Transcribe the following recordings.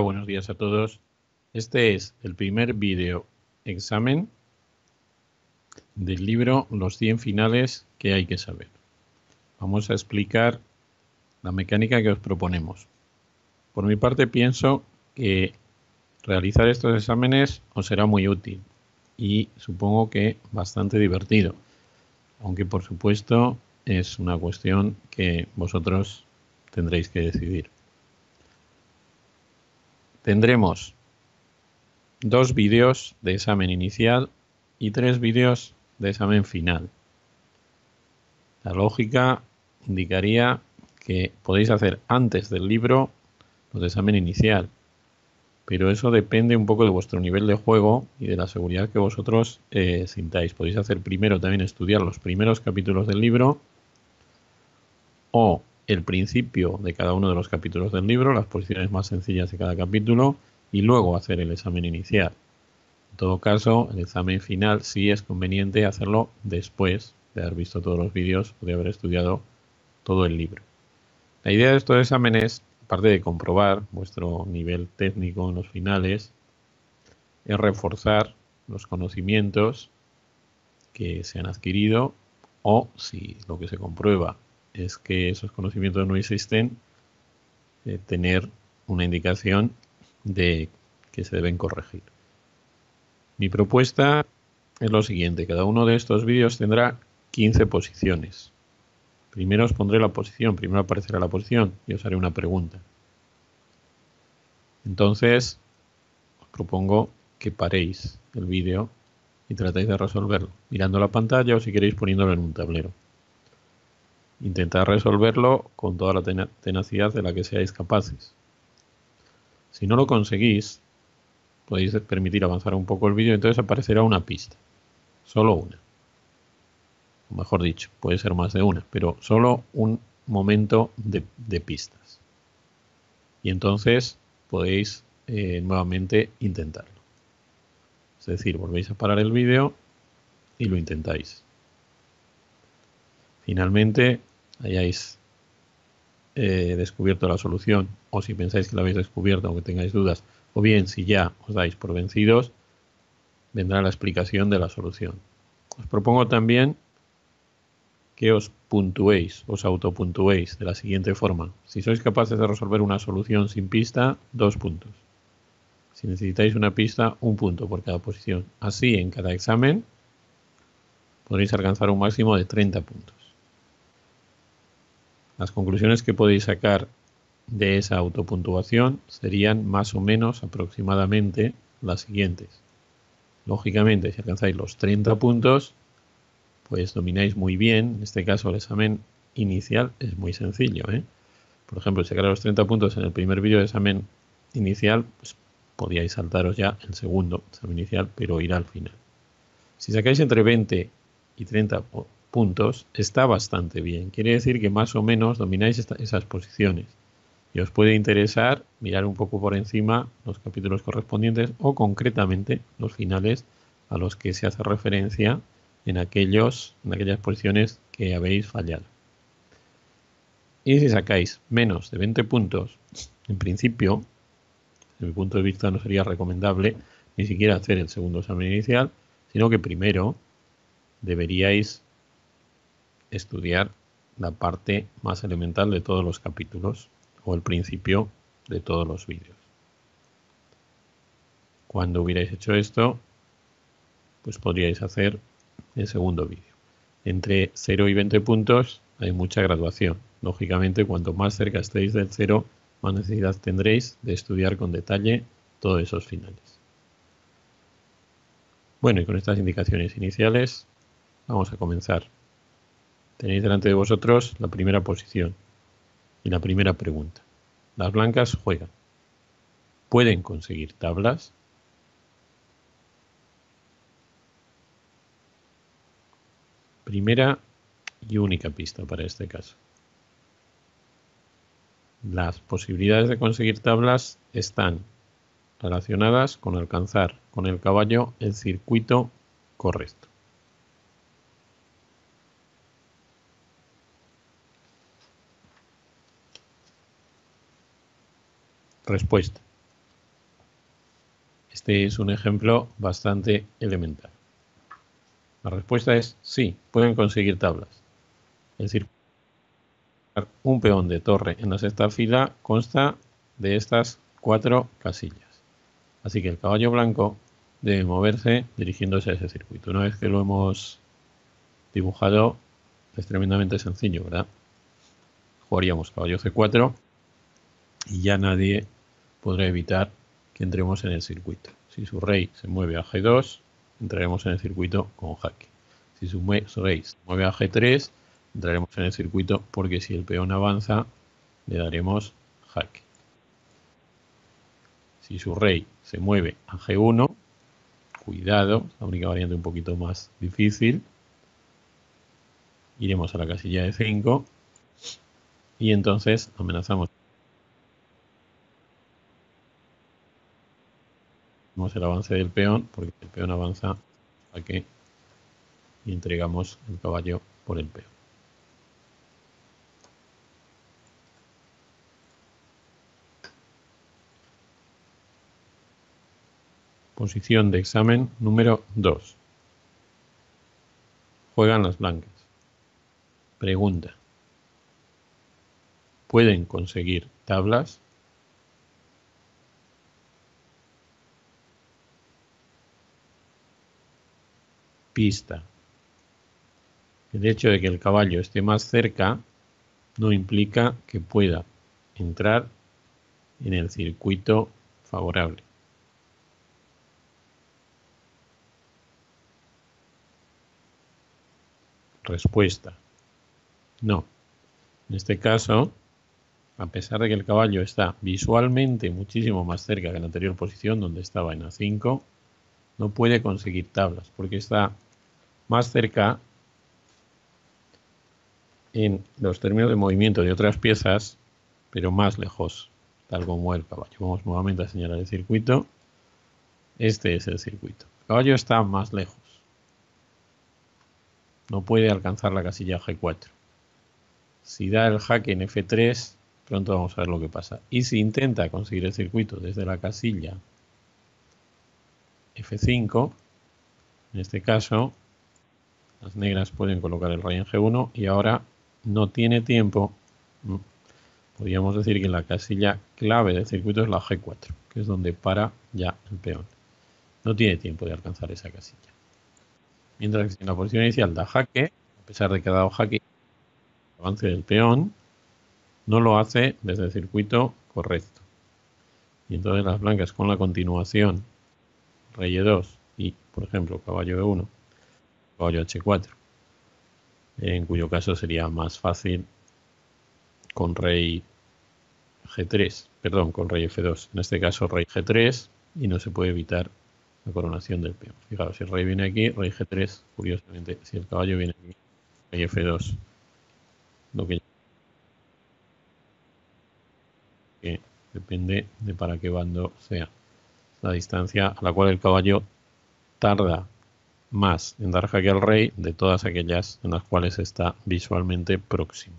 Hola, buenos días a todos. Este es el primer vídeo examen del libro Los 100 finales que hay que saber. Vamos a explicar la mecánica que os proponemos. Por mi parte pienso que realizar estos exámenes os será muy útil y supongo que bastante divertido, aunque por supuesto es una cuestión que vosotros tendréis que decidir. Tendremos 2 vídeos de examen inicial y 3 vídeos de examen final. La lógica indicaría que podéis hacer antes del libro los de examen inicial, pero eso depende un poco de vuestro nivel de juego y de la seguridad que vosotros sintáis. Podéis hacer primero también estudiar los primeros capítulos del libro o el principio de cada uno de los capítulos del libro, las posiciones más sencillas de cada capítulo, y luego hacer el examen inicial. En todo caso, el examen final sí es conveniente hacerlo después de haber visto todos los vídeos o de haber estudiado todo el libro. La idea de estos exámenes, aparte de comprobar vuestro nivel técnico en los finales, es reforzar los conocimientos que se han adquirido, o si lo que se comprueba es que esos conocimientos no existen, tener una indicación de que se deben corregir. Mi propuesta es lo siguiente: cada uno de estos vídeos tendrá 15 posiciones. Primero os pondré la posición, primero aparecerá la posición y os haré una pregunta. Entonces, os propongo que paréis el vídeo y tratéis de resolverlo, mirando la pantalla o si queréis poniéndolo en un tablero. Intentad resolverlo con toda la tenacidad de la que seáis capaces. Si no lo conseguís, podéis permitir avanzar un poco el vídeo y entonces aparecerá una pista. Solo una. O mejor dicho, puede ser más de una, pero solo un momento de pistas. Y entonces podéis nuevamente intentarlo. Es decir, volvéis a parar el vídeo y lo intentáis. Finalmente, hayáis descubierto la solución, o si pensáis que la habéis descubierto aunque tengáis dudas, o bien si ya os dais por vencidos, vendrá la explicación de la solución. Os propongo también que os puntuéis, os autopuntuéis de la siguiente forma. Si sois capaces de resolver una solución sin pista, 2 puntos. Si necesitáis una pista, 1 punto por cada posición. Así, en cada examen, podréis alcanzar un máximo de 30 puntos. Las conclusiones que podéis sacar de esa autopuntuación serían más o menos aproximadamente las siguientes. Lógicamente, si alcanzáis los 30 puntos, pues domináis muy bien. En este caso, el examen inicial es muy sencillo, Por ejemplo, si sacáis los 30 puntos en el primer vídeo de examen inicial, pues podíais saltaros ya el segundo examen inicial, pero ir al final. Si sacáis entre 20 y 30 puntos, está bastante bien. Quiere decir que más o menos domináis esas posiciones. Y os puede interesar mirar un poco por encima los capítulos correspondientes o concretamente los finales a los que se hace referencia en aquellas posiciones que habéis fallado. Y si sacáis menos de 20 puntos, en principio, desde mi punto de vista, no sería recomendable ni siquiera hacer el segundo examen inicial, sino que primero deberíais estudiar la parte más elemental de todos los capítulos o el principio de todos los vídeos. Cuando hubierais hecho esto, pues podríais hacer el segundo vídeo. Entre 0 y 20 puntos hay mucha graduación. Lógicamente, cuanto más cerca estéis del 0, más necesidad tendréis de estudiar con detalle todos esos finales. Bueno, y con estas indicaciones iniciales vamos a comenzar. Tenéis delante de vosotros la primera posición y la primera pregunta. Las blancas juegan. ¿Pueden conseguir tablas? Primera y única pista para este caso. Las posibilidades de conseguir tablas están relacionadas con alcanzar con el caballo el circuito correcto. Respuesta. Este es un ejemplo bastante elemental. La respuesta es sí, pueden conseguir tablas. Es decir, un peón de torre en la sexta fila consta de estas 4 casillas. Así que el caballo blanco debe moverse dirigiéndose a ese circuito. Una vez que lo hemos dibujado, es tremendamente sencillo, ¿verdad? Jugaríamos caballo C4 y ya nadie podrá evitar que entremos en el circuito. Si su rey se mueve a G2, entraremos en el circuito con jaque. Si su rey se mueve a G3, entraremos en el circuito porque si el peón avanza, le daremos jaque. Si su rey se mueve a G1, cuidado, la única variante un poquito más difícil, iremos a la casilla de 5 y entonces amenazamos el avance del peón, porque el peón avanza a que y entregamos el caballo por el peón. Posición de examen número 2. Juegan las blancas. Pregunta. ¿Pueden conseguir tablas? Pista. El hecho de que el caballo esté más cerca no implica que pueda entrar en el circuito favorable. Respuesta. No. En este caso, a pesar de que el caballo está visualmente muchísimo más cerca que en la anterior posición, donde estaba en A5, no puede conseguir tablas, porque está más cerca en los términos de movimiento de otras piezas, pero más lejos, tal como el caballo. Vamos nuevamente a señalar el circuito. Este es el circuito. El caballo está más lejos. No puede alcanzar la casilla G4. Si da el jaque en F3, pronto vamos a ver lo que pasa. Y si intenta conseguir el circuito desde la casilla F5, en este caso, las negras pueden colocar el rey en G1 y ahora no tiene tiempo. Podríamos decir que la casilla clave del circuito es la G4, que es donde para ya el peón. No tiene tiempo de alcanzar esa casilla. Mientras que en la posición inicial da jaque, a pesar de que ha dado jaque, el avance del peón no lo hace desde el circuito correcto. Y entonces las blancas con la continuación rey E2 y, por ejemplo, caballo E1, caballo H4, en cuyo caso sería más fácil con rey G3, perdón, con rey F2. En este caso rey G3 y no se puede evitar la coronación del peón. Fijaos, si el rey viene aquí, rey G3, curiosamente, si el caballo viene aquí, rey F2, lo que depende de para qué bando sea. La distancia a la cual el caballo tarda más en dar jaque al rey de todas aquellas en las cuales está visualmente próximo.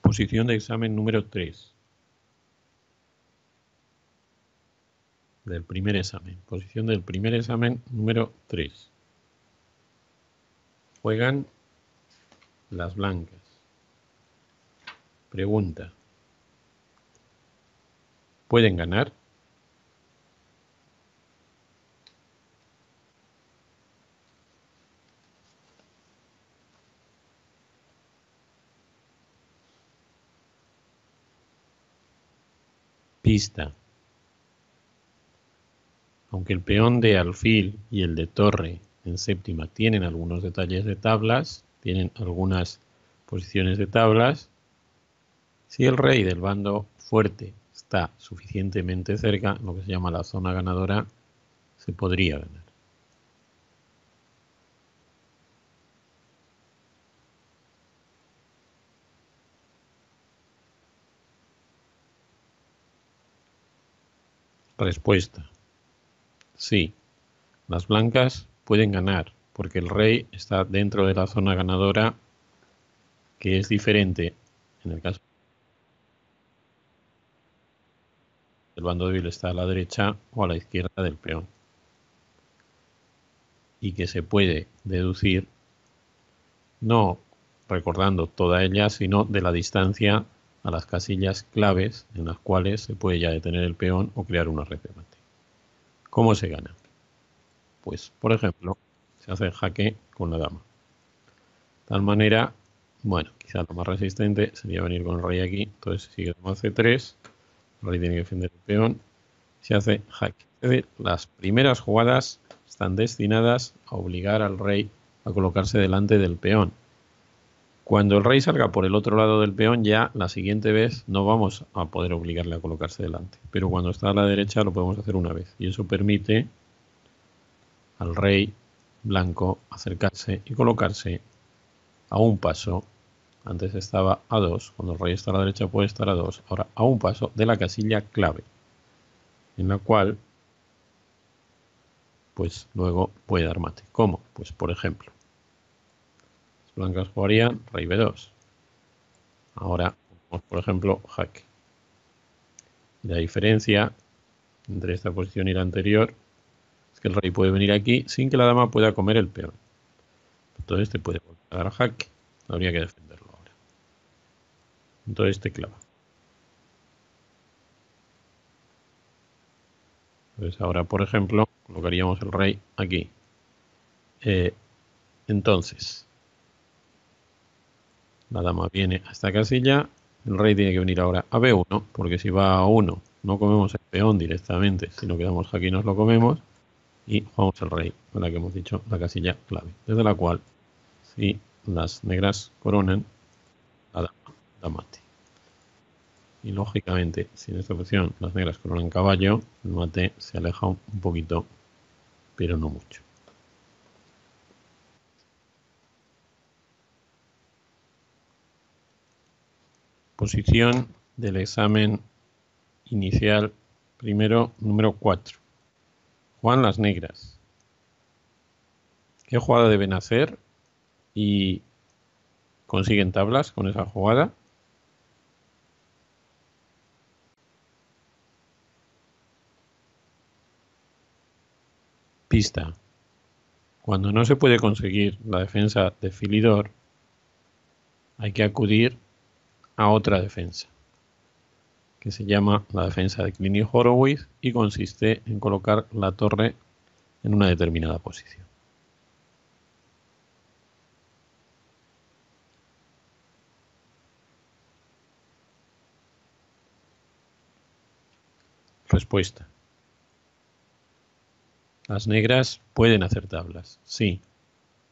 Posición de examen número 3. Del primer examen. Posición del primer examen número 3. Juegan las blancas. Pregunta. ¿Pueden ganar? Pista. Aunque el peón de alfil y el de torre en séptima tienen algunos detalles de tablas, tienen algunas posiciones de tablas, si el rey del bando fuerte está suficientemente cerca, lo que se llama la zona ganadora, se podría ganar. Respuesta. Sí. las blancas pueden ganar, porque el rey está dentro de la zona ganadora, que es diferente en el caso del bando débil está a la derecha o a la izquierda del peón. Y que se puede deducir no recordando toda ella, sino de la distancia a las casillas claves en las cuales se puede ya detener el peón o crear una red de mate. ¿Cómo se gana? Pues, por ejemplo, se hace el jaque con la dama. De tal manera, bueno, quizá lo más resistente sería venir con el rey aquí, entonces sigue dama c3, el rey tiene que defender el peón, se hace jaque. Es decir, las primeras jugadas están destinadas a obligar al rey a colocarse delante del peón. Cuando el rey salga por el otro lado del peón, ya la siguiente vez no vamos a poder obligarle a colocarse delante. Pero cuando está a la derecha lo podemos hacer una vez. Y eso permite al rey blanco acercarse y colocarse a un paso. Antes estaba a 2, cuando el rey está a la derecha puede estar a 2. Ahora a un paso de la casilla clave, en la cual pues luego puede dar mate. ¿Cómo? Pues por ejemplo, las blancas jugarían rey b2. Ahora, por ejemplo, jaque. La diferencia entre esta posición y la anterior es que el rey puede venir aquí sin que la dama pueda comer el peón. Entonces te puede volver a dar jaque. Habría que defenderlo ahora. Entonces te clava. Entonces ahora, por ejemplo, colocaríamos el rey aquí. Entonces, la dama viene a esta casilla. El rey tiene que venir ahora a B1, porque si va a 1 no comemos el peón directamente, sino que damos jaque y nos lo comemos. Y jugamos el rey, con la que hemos dicho la casilla clave, desde la cual, si las negras coronan, la dama da mate. Y lógicamente, si en esta opción las negras coronan caballo, el mate se aleja un poquito, pero no mucho. Posición del examen inicial, primero, número 4. Juegan las negras. ¿Qué jugada deben hacer? Y consiguen tablas con esa jugada. Pista. Cuando no se puede conseguir la defensa de Philidor, hay que acudir a otra defensa, que se llama la defensa de Klein y Horowitz y consiste en colocar la torre en una determinada posición. Respuesta. Las negras pueden hacer tablas, sí,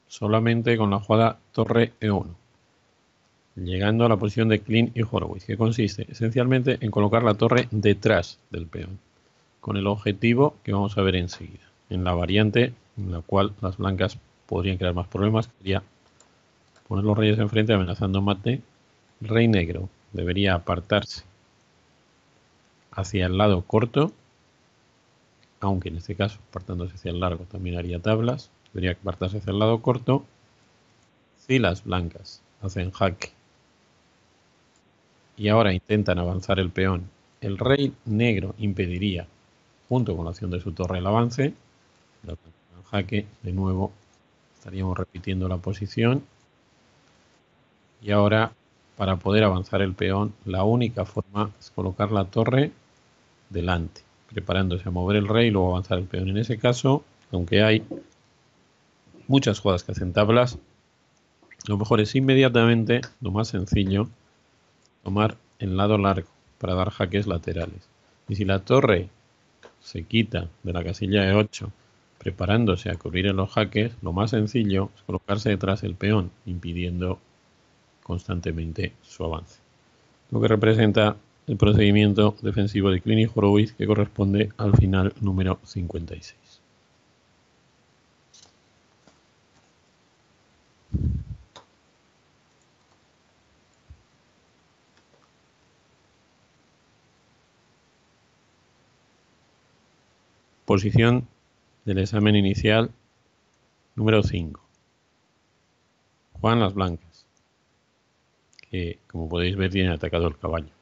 solamente con la jugada torre E1, llegando a la posición de Klein y Horowitz, que consiste esencialmente en colocar la torre detrás del peón, con el objetivo que vamos a ver enseguida. En la variante en la cual las blancas podrían crear más problemas, sería poner los reyes enfrente amenazando mate. El rey negro debería apartarse hacia el lado corto, aunque en este caso apartándose hacia el largo también haría tablas. Debería apartarse hacia el lado corto. Si las blancas hacen jaque y ahora intentan avanzar el peón, el rey negro impediría, junto con la acción de su torre, el avance. En jaque, de nuevo, estaríamos repitiendo la posición. Y ahora, para poder avanzar el peón, la única forma es colocar la torre delante, preparándose a mover el rey y luego avanzar el peón. En ese caso, aunque hay muchas jugadas que hacen tablas, lo mejor es inmediatamente, lo más sencillo, tomar el lado largo para dar jaques laterales. Y si la torre se quita de la casilla de 8 preparándose a cubrir en los jaques, lo más sencillo es colocarse detrás del peón, impidiendo constantemente su avance. Lo que representa el procedimiento defensivo de Klein y Horowitz, que corresponde al final número 56. Posición del examen inicial número 5. Juegan las blancas, que como podéis ver tienen atacado el caballo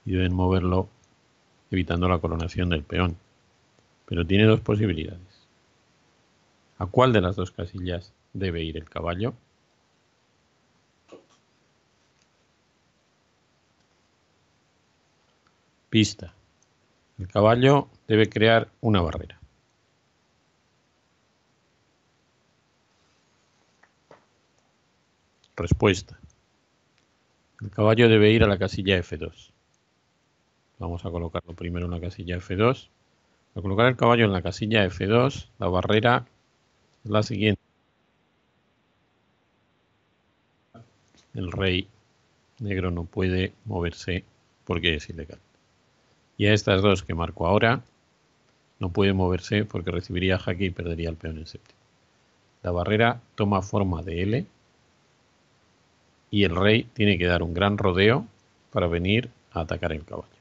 y deben moverlo evitando la coronación del peón. Pero tiene dos posibilidades. ¿A cuál de las dos casillas debe ir el caballo? Pista. El caballo debe crear una barrera. Respuesta. El caballo debe ir a la casilla F2. Vamos a colocarlo primero en la casilla F2. Al colocar el caballo en la casilla F2, la barrera es la siguiente. El rey negro no puede moverse porque es ilegal. Y a estas dos que marco ahora, no puede moverse porque recibiría jaque y perdería el peón en séptimo. La barrera toma forma de L y el rey tiene que dar un gran rodeo para venir a atacar el caballo.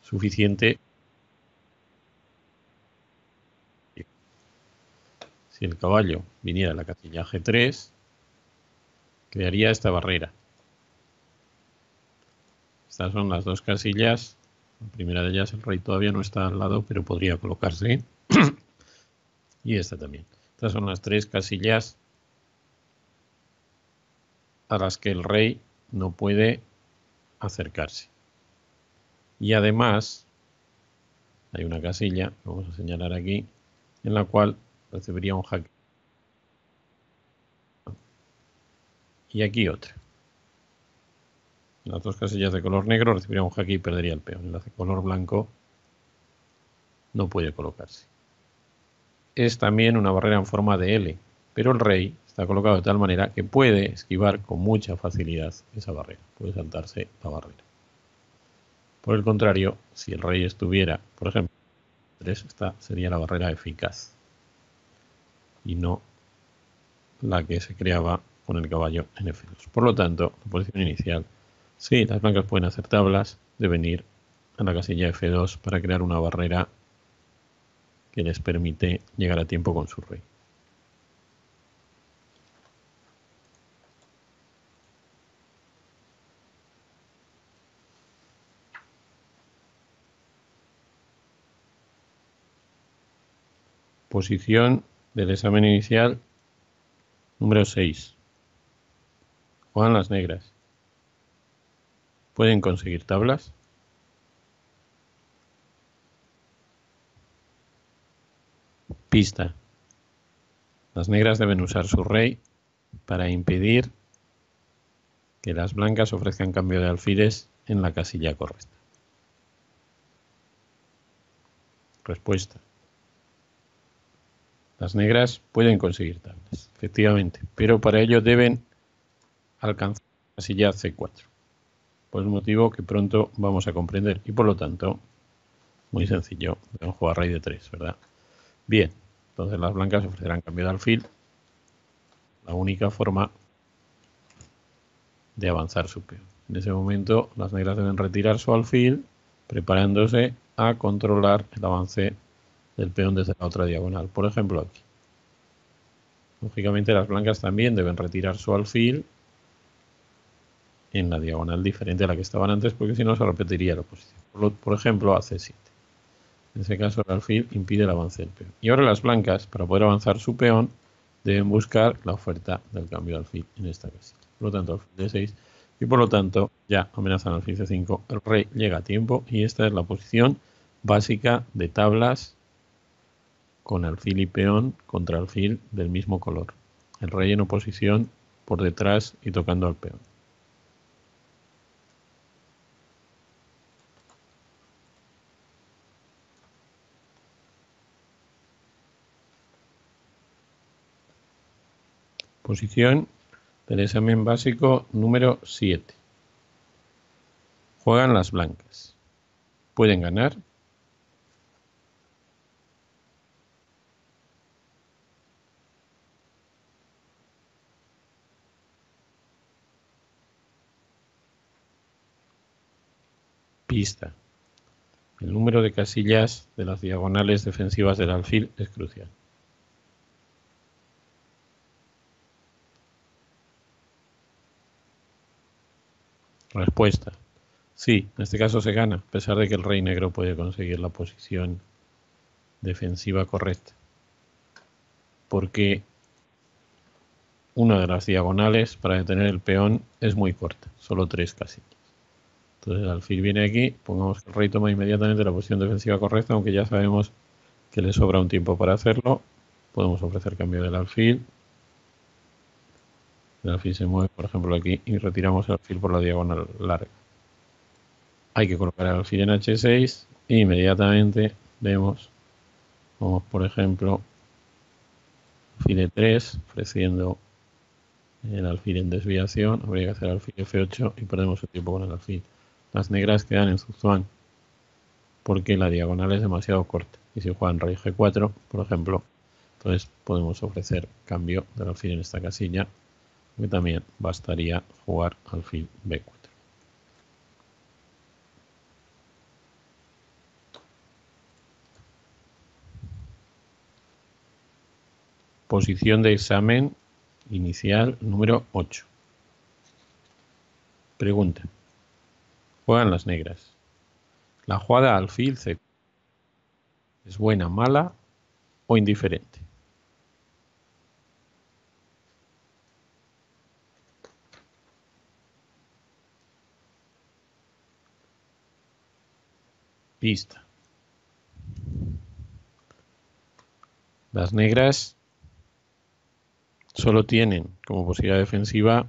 Suficiente. Si el caballo viniera a la casilla G3, crearía esta barrera. Estas son las dos casillas. La primera de ellas el rey todavía no está al lado, pero podría colocarse. Y esta también. Estas son las tres casillas a las que el rey no puede acercarse. Y además hay una casilla, vamos a señalar aquí, en la cual recibiría un jaque. Y aquí otra. En las dos casillas de color negro recibiría un jaque y perdería el peón. En las de color blanco no puede colocarse. Es también una barrera en forma de L, pero el rey está colocado de tal manera que puede esquivar con mucha facilidad esa barrera, puede saltarse la barrera. Por el contrario, si el rey estuviera, por ejemplo, esta sería la barrera eficaz y no la que se creaba con el caballo en F2. Por lo tanto, la posición inicial, sí, las blancas pueden hacer tablas, deben ir a la casilla F2 para crear una barrera que les permite llegar a tiempo con su rey. Posición del examen inicial número 6. Juegan las negras. ¿Pueden conseguir tablas? Pista. Las negras deben usar su rey para impedir que las blancas ofrezcan cambio de alfiles en la casilla correcta. Respuesta. Las negras pueden conseguir tablas, efectivamente, pero para ello deben alcanzar la casilla C4, por el motivo que pronto vamos a comprender, y por lo tanto, muy sencillo, deben jugar rey de 3, ¿verdad? Bien, entonces las blancas ofrecerán cambio de alfil, la única forma de avanzar su peón. En ese momento las negras deben retirar su alfil, preparándose a controlar el avance del peón desde la otra diagonal, por ejemplo aquí. Lógicamente las blancas también deben retirar su alfil en la diagonal diferente a la que estaban antes, porque si no se repetiría la posición. Por ejemplo a C7. En ese caso el alfil impide el avance del peón. Y ahora las blancas, para poder avanzar su peón, deben buscar la oferta del cambio de alfil en esta casilla. Por lo tanto, alfil D6, y por lo tanto ya amenazan alfil C5. El rey llega a tiempo y esta es la posición básica de tablas con alfil y peón contra alfil del mismo color. El rey en oposición por detrás y tocando al peón. Posición del examen básico número 7. Juegan las blancas. ¿Pueden ganar? Pista. El número de casillas de las diagonales defensivas del alfil es crucial. Respuesta. Sí, en este caso se gana, a pesar de que el rey negro puede conseguir la posición defensiva correcta. Porque una de las diagonales para detener el peón es muy corta, solo 3 casillas. Entonces el alfil viene aquí, pongamos que el rey toma inmediatamente la posición defensiva correcta, aunque ya sabemos que le sobra un tiempo para hacerlo. Podemos ofrecer cambio del alfil. El alfil se mueve, por ejemplo, aquí y retiramos el alfil por la diagonal larga. Hay que colocar el alfil en H6 e inmediatamente vemos, como por ejemplo, alfil E3, ofreciendo el alfil en desviación. Habría que hacer alfil F8 y perdemos el tiempo con el alfil. Las negras quedan en Zuzuan porque la diagonal es demasiado corta. Y si juegan rey G4, por ejemplo, entonces podemos ofrecer cambio del alfil en esta casilla, que también bastaría jugar alfil B4. Posición de examen inicial número 8. Pregunta. Juegan las negras. La jugada alfil C ¿es buena, mala o indiferente? Pista. Las negras solo tienen como posibilidad defensiva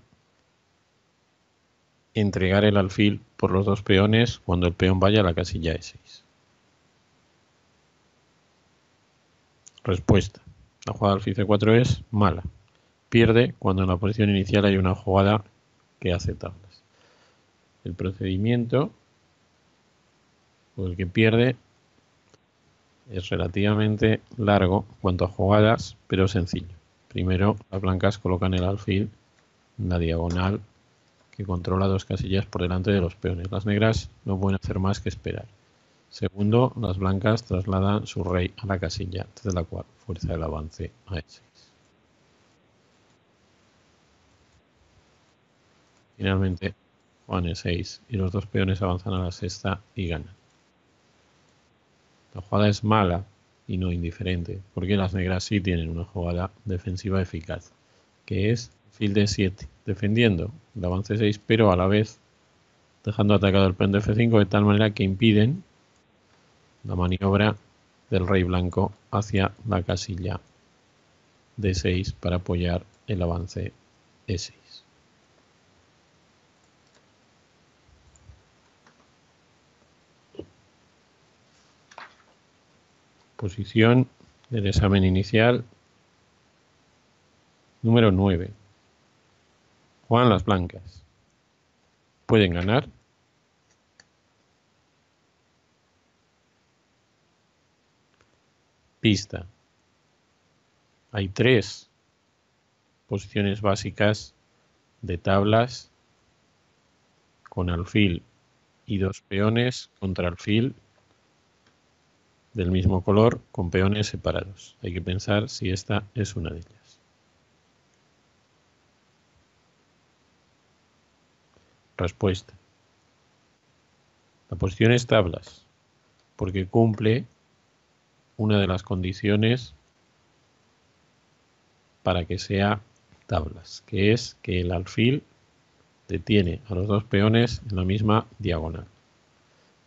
entregar el alfil por los 2 peones cuando el peón vaya a la casilla E6. Respuesta. La jugada alfil C4 es mala. Pierde cuando en la posición inicial hay una jugada que hace tablas. El procedimiento por el que pierde es relativamente largo en cuanto a jugadas, pero sencillo. Primero, las blancas colocan el alfil en la diagonal que controla 2 casillas por delante de los peones. Las negras no pueden hacer más que esperar. Segundo, las blancas trasladan su rey a la casilla desde la cual fuerza el avance a E6. Finalmente, juegan E6 y los 2 peones avanzan a la sexta y ganan. La jugada es mala y no indiferente, porque las negras sí tienen una jugada defensiva eficaz, que es alfil D7, defendiendo el avance 6, pero a la vez dejando atacado el peón de F5 de tal manera que impiden la maniobra del rey blanco hacia la casilla D6 para apoyar el avance E6. Posición del examen inicial número 9. Juegan las blancas. ¿Pueden ganar? Pista. Hay 3 posiciones básicas de tablas con alfil y 2 peones contra alfil del mismo color con peones separados. Hay que pensar si esta es una de ellas. Respuesta. La posición es tablas porque cumple una de las condiciones para que sea tablas, que es que el alfil detiene a los 2 peones en la misma diagonal.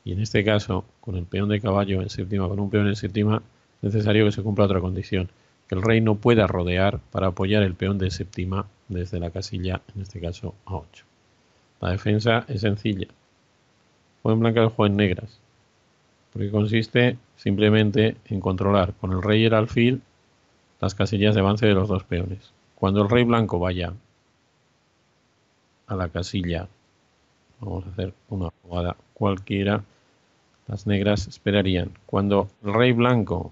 Y en este caso, con el peón de caballo en séptima, con un peón en séptima, es necesario que se cumpla otra condición, que el rey no pueda rodear para apoyar el peón de séptima desde la casilla, en este caso A8. La defensa es sencilla. Juego en blancas, juego en negras, porque consiste simplemente en controlar con el rey y el alfil las casillas de avance de los 2 peones. Cuando el rey blanco vaya a la casilla, vamos a hacer una jugada cualquiera, las negras esperarían. Cuando el rey blanco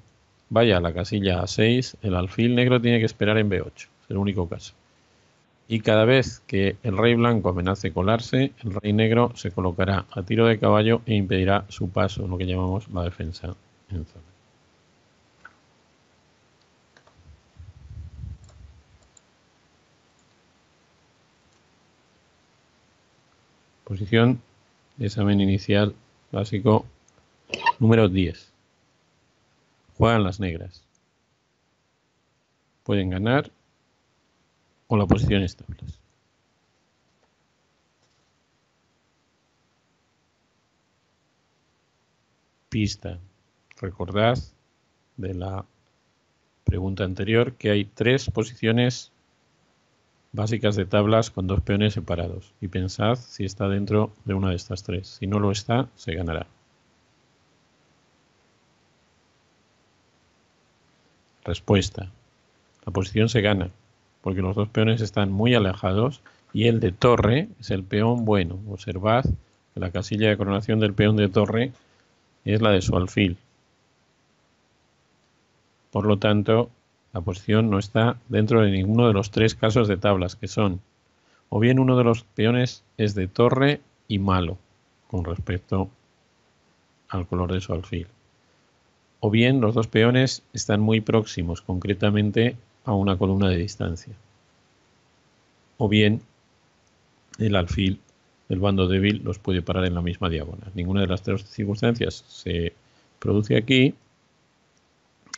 vaya a la casilla A6, el alfil negro tiene que esperar en B8. Es el único caso. Y cada vez que el rey blanco amenace colarse, el rey negro se colocará a tiro de caballo e impedirá su paso, lo que llamamos la defensa en zona. Posición de examen inicial básico número 10. Juegan las negras. Pueden ganar o la posición es tablas. Pista. Recordad de la pregunta anterior que hay 3 posiciones básicas de tablas con 2 peones separados y pensad si está dentro de una de estas 3. Si no lo está, se ganará. Respuesta. La posición se gana porque los 2 peones están muy alejados y el de torre es el peón bueno. Observad que la casilla de coronación del peón de torre es la de su alfil. Por lo tanto, la posición no está dentro de ninguno de los 3 casos de tablas, que son o bien uno de los peones es de torre y malo con respecto al color de su alfil, o bien los 2 peones están muy próximos, concretamente a una columna de distancia, o bien el alfil del bando débil los puede parar en la misma diagonal. Ninguna de las 3 circunstancias se produce aquí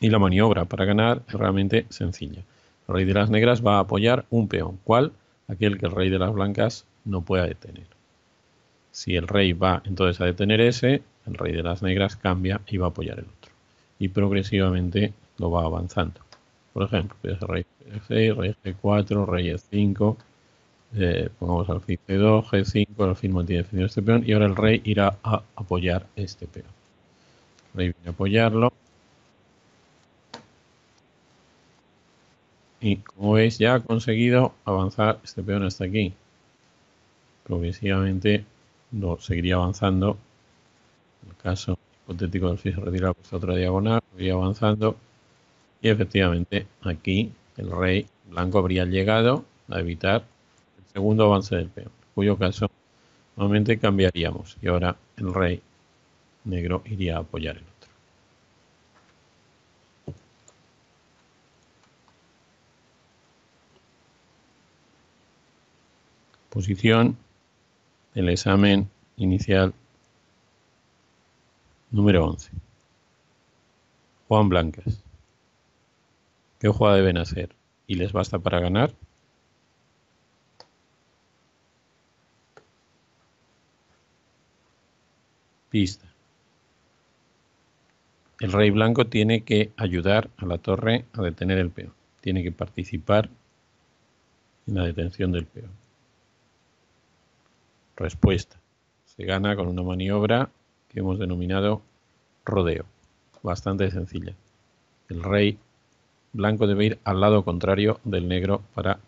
y la maniobra para ganar es realmente sencilla. El rey de las negras va a apoyar un peón. ¿Cuál? Aquel que el rey de las blancas no pueda detener. Si el rey va entonces a detener ese, el rey de las negras cambia y va a apoyar el otro. Y progresivamente lo va avanzando. Por ejemplo, rey G6, rey G4, rey E5, pongamos alfil C2, G5, el alfil mantiene defendido este peón y ahora el rey irá a apoyar este peón. El rey viene a apoyarlo. Y como veis ya ha conseguido avanzar este peón hasta aquí. Progresivamente lo seguiría avanzando. En el caso hipotético del alfil se retira por esta otra diagonal, seguiría avanzando. Y efectivamente aquí el rey blanco habría llegado a evitar el segundo avance del peón. En cuyo caso nuevamente cambiaríamos. Y ahora el rey negro iría a apoyar el otro. Posición del examen inicial número 11. Juegan blancas. ¿Qué jugada deben hacer? ¿Y les basta para ganar? Pista. El rey blanco tiene que ayudar a la torre a detener el peón. Tiene que participar en la detención del peón. Respuesta. Se gana con una maniobra que hemos denominado rodeo. Bastante sencilla. El rey blanco debe ir al lado contrario del negro para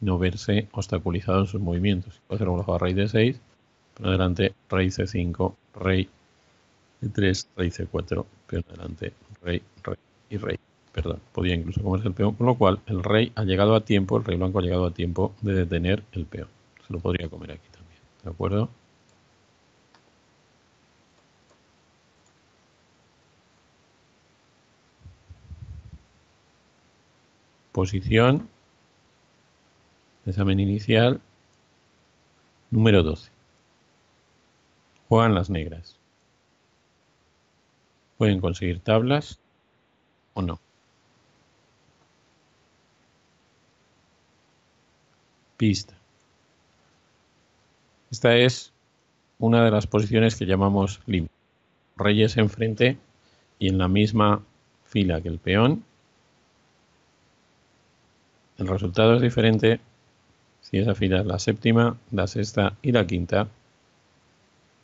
no verse obstaculizado en sus movimientos. Puede hacer un rey de 6, por adelante rey C5, rey E3, rey C4, peón adelante, rey, rey y rey. Perdón, podía incluso comerse el peón, con lo cual el rey ha llegado a tiempo, el rey blanco ha llegado a tiempo de detener el peón. Se lo podría comer aquí también, ¿de acuerdo? Posición, examen inicial, número 12. Juegan las negras. Pueden conseguir tablas o no. Pista. Esta es una de las posiciones que llamamos límite. Reyes enfrente y en la misma fila que el peón. El resultado es diferente si esa fila es la séptima, la sexta y la quinta.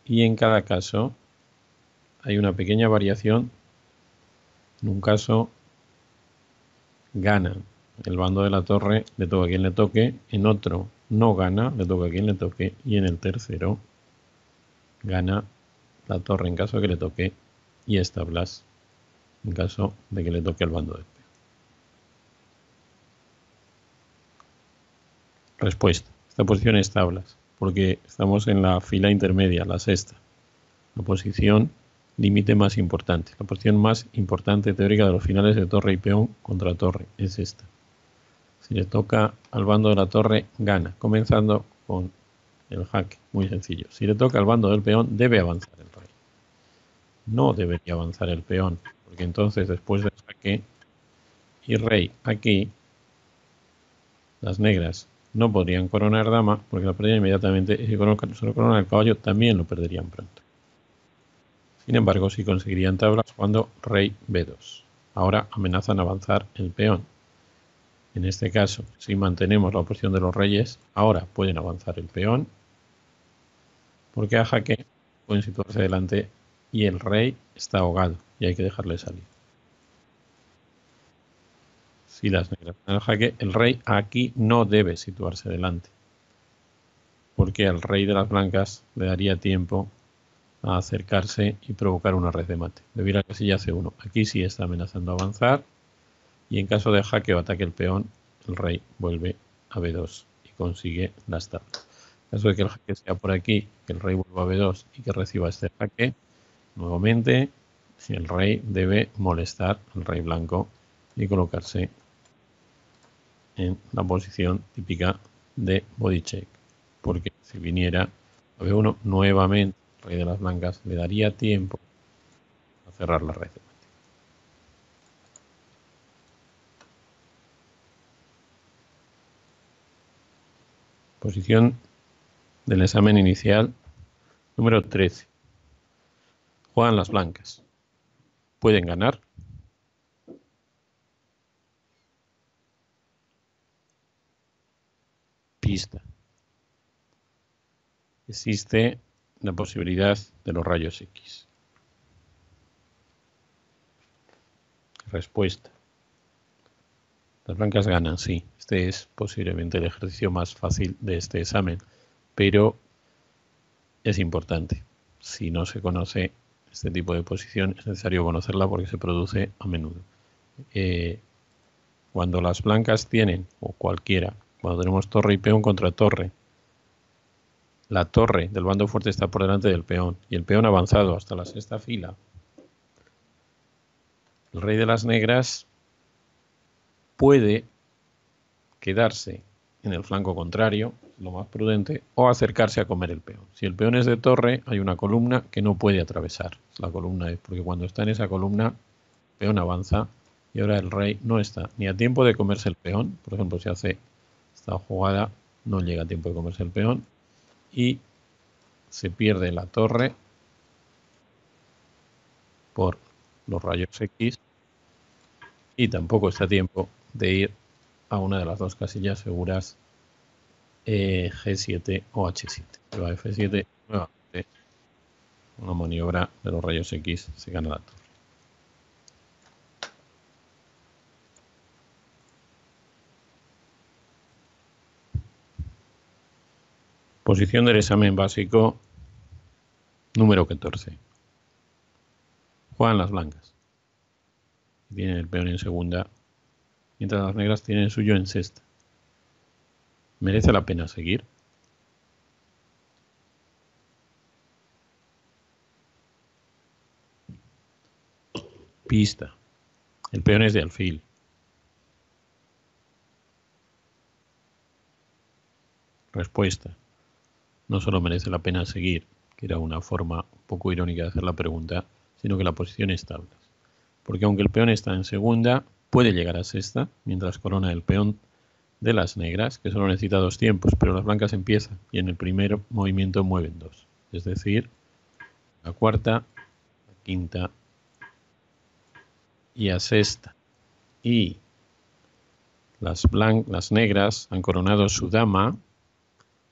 Y en cada caso hay una pequeña variación. En un caso gana el bando de la torre, le toca a quien le toque. En otro no gana, le toca a quien le toque. Y en el tercero gana la torre en caso de que le toque y es tablas en caso de que le toque el bando del peón. Respuesta. Esta posición es tablas, porque estamos en la fila intermedia, la sexta. La posición límite más importante. La posición más importante teórica de los finales de torre y peón contra torre es esta. Si le toca al bando de la torre, gana, comenzando con el jaque, muy sencillo. Si le toca al bando del peón, debe avanzar el rey. No debería avanzar el peón, porque entonces después del jaque y rey aquí, las negras no podrían coronar dama, porque la perderían inmediatamente, y si solo coronan el caballo, también lo perderían pronto. Sin embargo, sí conseguirían tablas cuando rey b2. Ahora amenazan avanzar el peón. En este caso, si mantenemos la oposición de los reyes, ahora pueden avanzar el peón, porque a jaque pueden situarse delante y el rey está ahogado y hay que dejarle salir. Si las negras están al jaque, el rey aquí no debe situarse delante, porque al rey de las blancas le daría tiempo a acercarse y provocar una red de mate. Debe ir a casilla C1. Aquí sí está amenazando avanzar y en caso de jaque o ataque el peón, el rey vuelve a B2 y consigue las tablas. En caso de que el jaque sea por aquí, que el rey vuelva a B2 y que reciba este jaque, nuevamente el rey debe molestar al rey blanco y colocarse en la posición típica de body check, porque si viniera a B1 nuevamente el rey de las blancas le daría tiempo a cerrar la red. Posición del examen inicial número 13. Juegan las blancas. ¿Pueden ganar? Pista. Existe la posibilidad de los rayos X. Respuesta. Las blancas ganan, sí. Este es posiblemente el ejercicio más fácil de este examen, pero es importante. Si no se conoce este tipo de posición, es necesario conocerla porque se produce a menudo. Cuando las blancas tienen, o cualquiera, cuando tenemos torre y peón contra torre, la torre del bando fuerte está por delante del peón y el peón avanzado hasta la sexta fila, el rey de las negras puede quedarse en el flanco contrario, lo más prudente, o acercarse a comer el peón. Si el peón es de torre, hay una columna que no puede atravesar. La columna es porque cuando está en esa columna, el peón avanza y ahora el rey no está ni a tiempo de comerse el peón. Por ejemplo, si hace esta jugada, no llega a tiempo de comerse el peón y se pierde la torre por los rayos X y tampoco está a tiempo de ir a una de las dos casillas seguras, G7 o H7. Se va a F7, nuevamente una maniobra de los rayos X, se gana la torre. Posición del examen básico número 14. Juegan las blancas. Tienen el peón en segunda, mientras las negras tienen el suyo en sexta. ¿Merece la pena seguir? Pista. El peón es de alfil. Respuesta. No solo merece la pena seguir, que era una forma un poco irónica de hacer la pregunta, sino que la posición es tablas. Porque aunque el peón está en segunda, puede llegar a sexta, mientras corona el peón de las negras, que solo necesita 2 tiempos, pero las blancas empiezan y en el primer movimiento mueven 2. Es decir, a cuarta, a quinta y a sexta. Y las negras han coronado su dama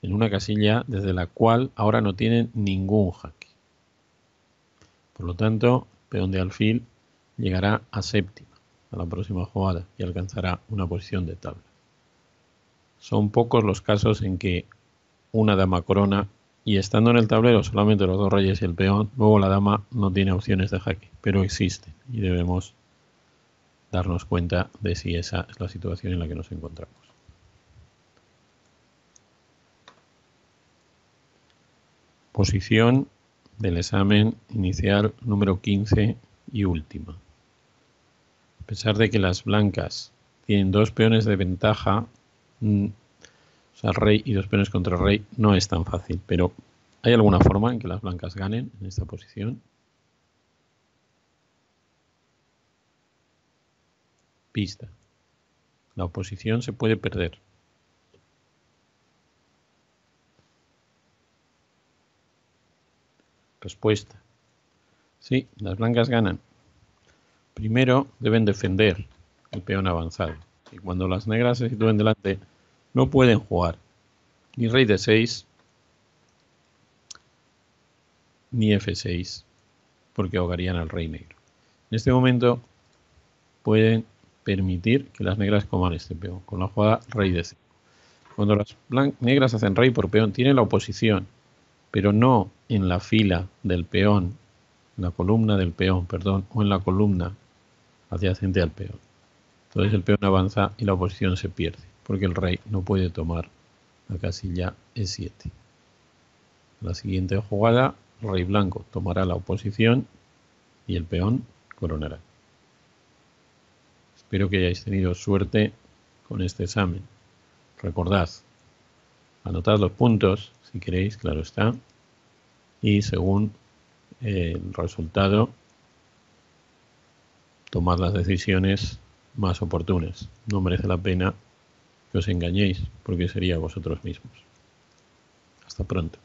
en una casilla desde la cual ahora no tienen ningún jaque. Por lo tanto, peón de alfil llegará a séptima a la próxima jugada y alcanzará una posición de tabla. Son pocos los casos en que una dama corona y estando en el tablero solamente los 2 reyes y el peón, luego la dama no tiene opciones de jaque, pero existen y debemos darnos cuenta de si esa es la situación en la que nos encontramos. Posición del examen inicial número 15 y última. A pesar de que las blancas tienen 2 peones de ventaja, o sea, rey y 2 peones contra rey, no es tan fácil, pero ¿hay alguna forma en que las blancas ganen en esta posición? Pista. La oposición se puede perder. Respuesta. Sí, las blancas ganan. Primero deben defender el peón avanzado. Y cuando las negras se sitúen delante, no pueden jugar ni rey d6 ni f6, porque ahogarían al rey negro. En este momento pueden permitir que las negras coman este peón, con la jugada rey d5. Cuando las negras hacen rey por peón, tienen la oposición, pero no en la fila del peón, en la columna del peón, perdón, o en la columna adyacente al peón. Entonces el peón avanza y la oposición se pierde, porque el rey no puede tomar la casilla E7. La siguiente jugada, rey blanco tomará la oposición y el peón coronará. Espero que hayáis tenido suerte con este examen. Recordad, anotad los puntos, si queréis, claro está, y según el resultado, tomad las decisiones más oportunas. No merece la pena que os engañéis, porque sería vosotros mismos. Hasta pronto.